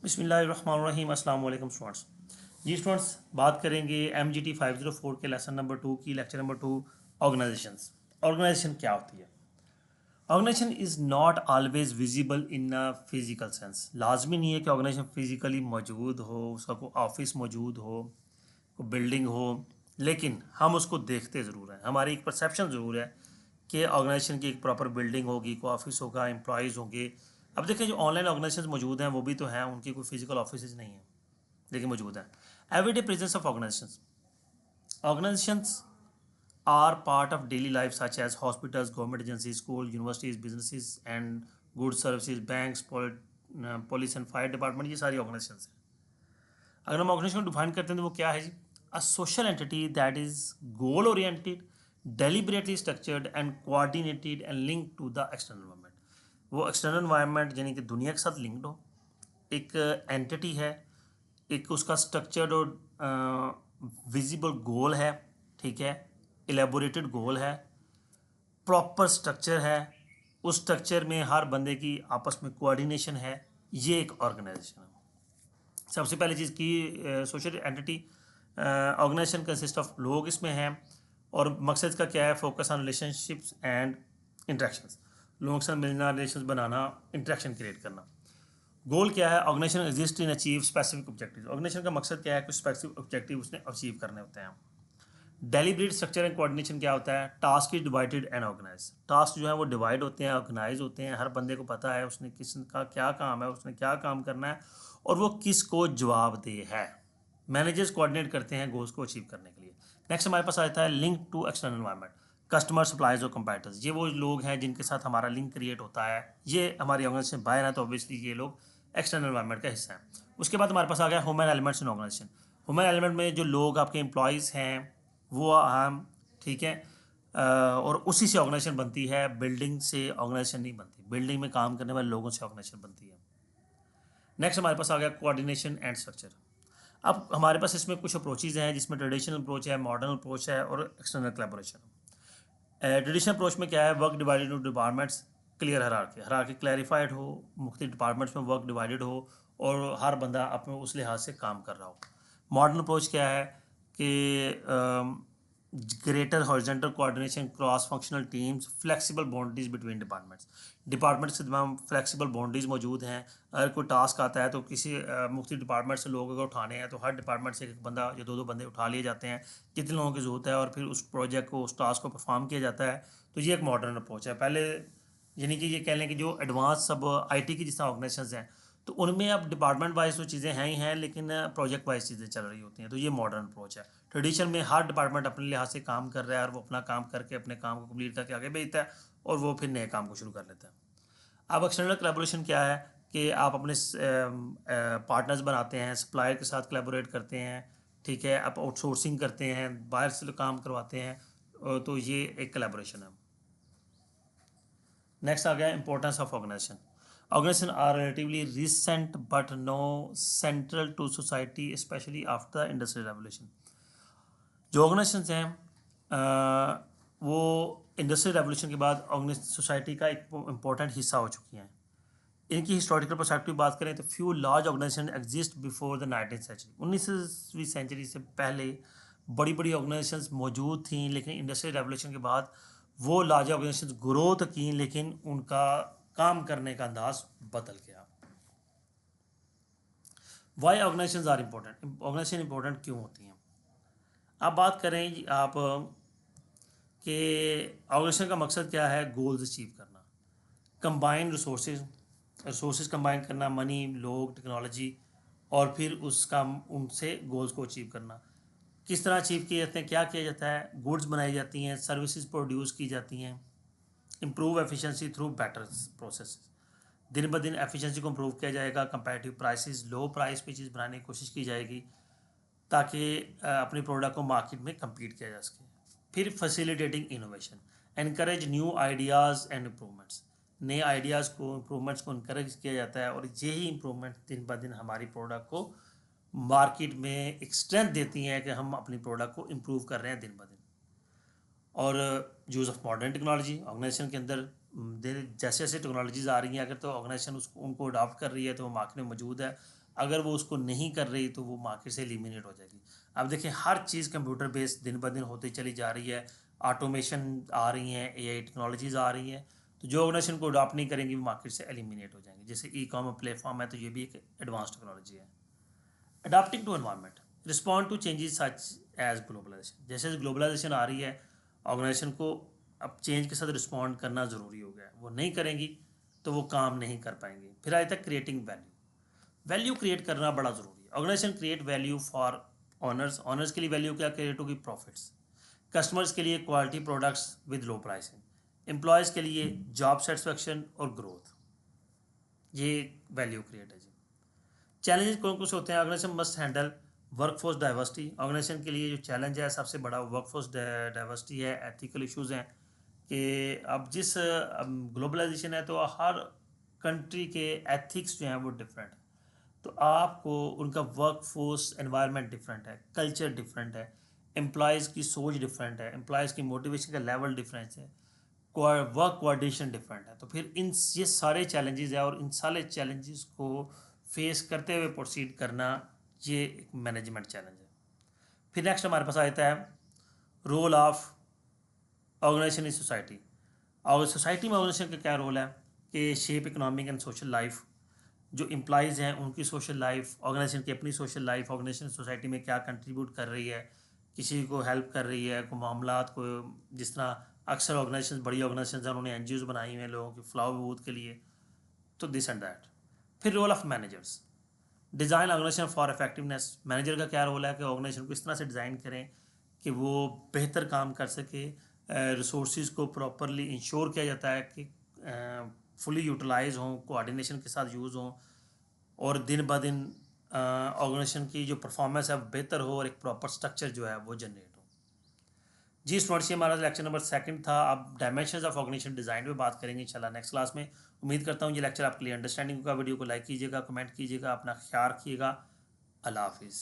बिस्मिल्लाहिर्रहमानिर्रहीम। अस्सलाम वालेकुम स्टूडेंट्स। जी स्टूडेंट्स, बात करेंगे MGT 504 के लेसन नंबर 2 की, लेक्चर नंबर 2, ऑर्गेनाइजेशंस। ऑर्गेनाइजेशन क्या होती है? Organisation is not always visible in a physical sense. लाजमी नहीं है कि ऑर्गेनाइजेशन फिजिकली मौजूद हो, उसका कोई ऑफिस मौजूद हो, कोई बिल्डिंग हो, लेकिन हम उसको देखते ज़रूर हैं। हमारी एक परसेप्शन ज़रूर है कि ऑर्गेनाइजेशन की एक प्रॉपर बिल्डिंग होगी, कोई ऑफिस होगा, एम्प्लॉयज़ होंगे। अब देखें, जो ऑनलाइन ऑर्गेनाइजेशन मौजूद हैं वो भी तो हैं, उनकी कोई फिजिकल ऑफिस नहीं है लेकिन मौजूद हैं। Everyday presence of organisations are part of daily life such as hospitals, government agencies, schools, universities, businesses and goods services, banks, police and fire department। ये सारी ऑर्गेनाइजेशंस हैं। अगर हम ऑर्गेनाइजेशन को डिफाइन करते हैं तो वो क्या है जी? A social entity that is goal oriented, deliberately structured and coordinated and link to the external environment. वो एक्सटर्नल एनवायरनमेंट यानी कि दुनिया के साथ लिंक्ड हो, एक एंटिटी है, एक उसका स्ट्रक्चर्ड और विजिबल गोल है, ठीक है, एलेबोरेटेड गोल है, प्रॉपर स्ट्रक्चर है, उस स्ट्रक्चर में हर बंदे की आपस में कोऑर्डिनेशन है। ये एक ऑर्गेनाइजेशन है। सबसे पहली चीज़ की social entity organisation consist of लोग इसमें हैं, और मकसद का क्या है? Focus on relationships and interactions. लोगों के साथ मिलना, रिलेशन बनाना, इंट्रैक्शन क्रिएट करना। गोल क्या है? Organisation exist in achieve specific objective. Organisation का मकसद क्या है? कुछ स्पेसिफिक ऑब्जेक्टिव उसने अचीव करने होते हैं। डेलीब्रेट स्ट्रक्चर एंड कोऑर्डिनेशन क्या होता है? Task is divided and organise. Task जो है वो डिवाइड होते हैं, ऑर्गेनाइज होते हैं। हर बंदे को पता है उसने किसका क्या काम है, उसने क्या काम करना है और वो किसको जवाबदेह है। मैनेजर्स कोऑर्डिनेट करते हैं गोल्स को अचीव करने के लिए। नेक्स्ट हमारे पास आता है link to external environment. Customer, suppliers और कंपैटिटर्स, ये वो लोग हैं जिनके साथ हमारा लिंक क्रिएट होता है। ये हमारी ऑर्गेनाइजेशन बाहर है तो ऑब्वियसली ये लोग एक्सटर्नल एनवायरनमेंट का हिस्सा हैं। उसके बाद हमारे पास आ गया human elements in organization. Human element में जो लोग आपके एम्प्लॉयज़ हैं वो अहम, ठीक है, और उसी से ऑर्गेनाइजेशन बनती है। बिल्डिंग से ऑर्गेनाइजेशन नहीं बनती, बिल्डिंग में काम करने वाले लोगों से ऑर्गेनाइजेशन बनती है। नेक्स्ट हमारे पास आ गया कोऑर्डिनेशन एंड स्ट्रक्चर। अब हमारे पास इसमें कुछ अप्रोचेज हैं जिसमें ट्रेडिशनल अप्रोच है, मॉडर्न अप्रोच है और एक्सटर्नल कोलैबोरेशन। ट्रेडिशनल अप्रोच में क्या है? Work divided into departments, clear hierarchy, hierarchy clarified हो, मुख्तलिफ डिपार्टमेंट्स में वर्क डिवाइडेड हो और हर बंदा अपने उस लिहाज से काम कर रहा हो। मॉडर्न अप्रोच क्या है कि greater horizontal coordination, cross functional teams, flexible boundaries between departments. Departments के तमाम फ्लेक्सिबल बाउंड्रीज मौजूद हैं। अगर कोई टास्क आता है तो किसी मुख्तलिफ डिपार्टमेंट से लोग अगर उठाने हैं तो हर डिपार्टमेंट से एक बंदा या दो बंदे उठा लिए जाते हैं, कितने लोगों की ज़रूरत है, और फिर उस प्रोजेक्ट को, उस टास्क को परफॉर्म किया जाता है। तो ये एक मॉडर्न अप्रोच है। पहले यानी कि ये कह लें कि जो एडवांस सब IT की जिस तरह ऑर्गेनाइजेशन हैं तो उनमें अब डिपार्टमेंट वाइज तो चीज़ें हैं ही हैं, लेकिन प्रोजेक्ट वाइज चीज़ें चल रही होती हैं। तो ये मॉडर्न अप्रोच है। ट्रेडिशन में हर डिपार्टमेंट अपने लिहाज से काम कर रहा है और वो अपना काम करके अपने काम को कंप्लीट करके आगे भेजता है और वो फिर नए काम को शुरू कर लेता है। अब एक्सटर्नल कोलैबोरेशन क्या है कि आप अपने पार्टनर्स बनाते हैं, सप्लायर के साथ कोलैबोरेट करते हैं, ठीक है, आप आउटसोर्सिंग करते हैं, बाहर से काम करवाते हैं, तो ये एक कोलैबोरेशन है। नेक्स्ट आ गया importance of organization. Organization are relatively recent but no central to society, specially after industrial revolution. जो ऑर्गेनाइजेशन हैं वो इंडस्ट्रियल रेवोल्यूशन के बाद ऑर्गेनाइज सोसाइटी का एक इम्पोर्टेंट हिस्सा हो चुकी हैं। इनकी हिस्टोरिकल परस्पेक्टिव बात करें तो few large organization exist before the 19th century. 19वीं सेंचुरी से पहले बड़ी बड़ी ऑर्गेनाइजेशंस मौजूद थी, लेकिन इंडस्ट्रियल रेवोल्यूशन के बाद वो लार्ज ऑर्गेनाइजेशंस ग्रोथ की, लेकिन उनका काम करने का अंदाज बदल गया। Why organization are important? Organization important क्यों होती हैं? अब बात करें आप कि ऑर्गेनाइजेशन का मकसद क्या है? गोल्स अचीव करना, कंबाइन रिसोर्सेज कंबाइन करना, मनी, लोग, टेक्नोलॉजी, और फिर उसका उनसे गोल्स को अचीव करना। किस तरह अचीव किए जाते हैं? क्या किया जाता है? गुड्स बनाई जाती हैं, सर्विसेज प्रोड्यूस की जाती हैं, improve efficiency through better process. दिन ब दिन एफिशिएंसी को इम्प्रूव किया जाएगा, कंपैरेटिव प्राइसेस, लो प्राइस पे चीज़ बनाने की कोशिश की जाएगी ताकि अपने प्रोडक्ट को मार्केट में कम्पीट किया जा सके। फिर facilitating innovation, encourage new ideas and improvements. नए आइडियाज़ को, इम्प्रूवमेंट्स को इनकरेज किया जाता है और यही इम्प्रूवमेंट दिन ब दिन हमारी प्रोडक्ट को मार्केट में एक स्ट्रेंथ देती हैं कि हम अपनी प्रोडक्ट को इम्प्रूव कर रहे हैं दिन ब दिन। और use of modern technology organization के अंदर जैसे जैसे टेक्नोलॉजीज़ आ रही हैं, अगर तो ऑर्गेनाइजेशन उसको उनको अडॉप्ट कर रही है तो वो मार्केट में मौजूद है। अगर वो उसको नहीं कर रही तो वो मार्केट से एलिमिनेट हो जाएगी। अब देखिए हर चीज़ कंप्यूटर बेस्ड दिन ब दिन होती चली जा रही है, ऑटोमेशन आ रही हैं, एआई टेक्नोलॉजीज़ आ रही हैं, तो जो ऑर्गेनाइजेशन को अडॉप्ट नहीं करेंगी वो मार्केट से एलिमिनेट हो जाएंगे। जैसे ई कॉमर्स प्लेटफॉर्म है तो ये भी एक एडवांस टेक्नोलॉजी है। Adapting to environment, respond to changes such as globalization, जैसे ग्लोबलाइजेशन आ रही है ऑर्गेनाइजेशन को अब चेंज के साथ रिस्पॉन्ड करना ज़रूरी हो गया है, वो नहीं करेंगी तो वो काम नहीं कर पाएंगी। फिर आए तक क्रिएटिंग वैल्यू, वैल्यू क्रिएट करना बड़ा ज़रूरी है। Organization create value for owners, owners के लिए वैल्यू क्या क्रिएट होगी, प्रॉफिट्स, कस्टमर्स के लिए quality products with low pricing, employees के लिए जॉब सेटिस्फेक्शन और ग्रोथ, ये वैल्यू क्रिएट है जी। चैलेंजेस कौन कौन से होते हैं, organization must handle workforce diversity, organization के लिए जो चैलेंज है सबसे बड़ा वर्कफोर्स डाइवर्सिटी है, एथिकल इश्यूज हैं कि अब जिस ग्लोबलाइजेशन है तो हर कंट्री के एथिक्स जो हैं वो डिफरेंट है, तो आपको उनका वर्कफोर्स एनवायरनमेंट डिफरेंट है, कल्चर डिफरेंट है, एम्प्लॉयज़ की सोच डिफरेंट है, एम्प्लॉयज़ की मोटिवेशन का लेवल डिफरेंस है, वर्क कोऑर्डिनेशन डिफरेंट है। तो फिर इन ये सारे चैलेंजेस है और इन सारे चैलेंजेस को फेस करते हुए प्रोसीड करना ये एक मैनेजमेंट चैलेंज है। फिर नेक्स्ट हमारे पास आता है role of organization in society. और सोसाइटी में ऑर्गेनाइजेशन का क्या रोल है कि shape economic and social life, जो एम्प्लॉयज़ हैं उनकी सोशल लाइफ, ऑर्गेनाइजेशन की अपनी सोशल लाइफ, ऑर्गेनाइजेशन सोसाइटी में क्या कंट्रीब्यूट कर रही है, किसी को हेल्प कर रही है, को मामलात को, जिस तरह अक्सर ऑर्गेनाइजेशन बड़ी ऑर्गेनाइजेशन हैं उन्होंने एनजीओज बनाई हुई हैं लोगों की फलाह बहबूद के लिए, तो दिस एंड दैट। फिर role of managers, design organization for effectiveness, manager का क्या रोल है कि ऑर्गेनाइजेशन को इस तरह से डिज़ाइन करें कि वो बेहतर काम कर सके, रिसोर्स को प्रॉपरली इंश्योर किया जाता है कि फुली यूटिलाइज हों, कोऑर्डिनेशन के साथ यूज़ हों और दिन ब दिन ऑर्गेनाइजेशन की जो परफॉर्मेंस है बेहतर हो और एक प्रॉपर स्ट्रक्चर जो है वो जनरेट हो। जी स्टूडेंट्स, ये हमारा लेक्चर नंबर 2 था। अब डायमेंशंस ऑफ ऑर्गेनाइजेशन डिज़ाइन पे बात करेंगे इंशाल्लाह नेक्स्ट क्लास में। उम्मीद करता हूँ ये लेक्चर आपके लिए अंडरस्टैंडिंग का। वीडियो को लाइक कीजिएगा, कमेंट कीजिएगा, अपना ख्याल रखिएगा। अल्लाह हाफिज़।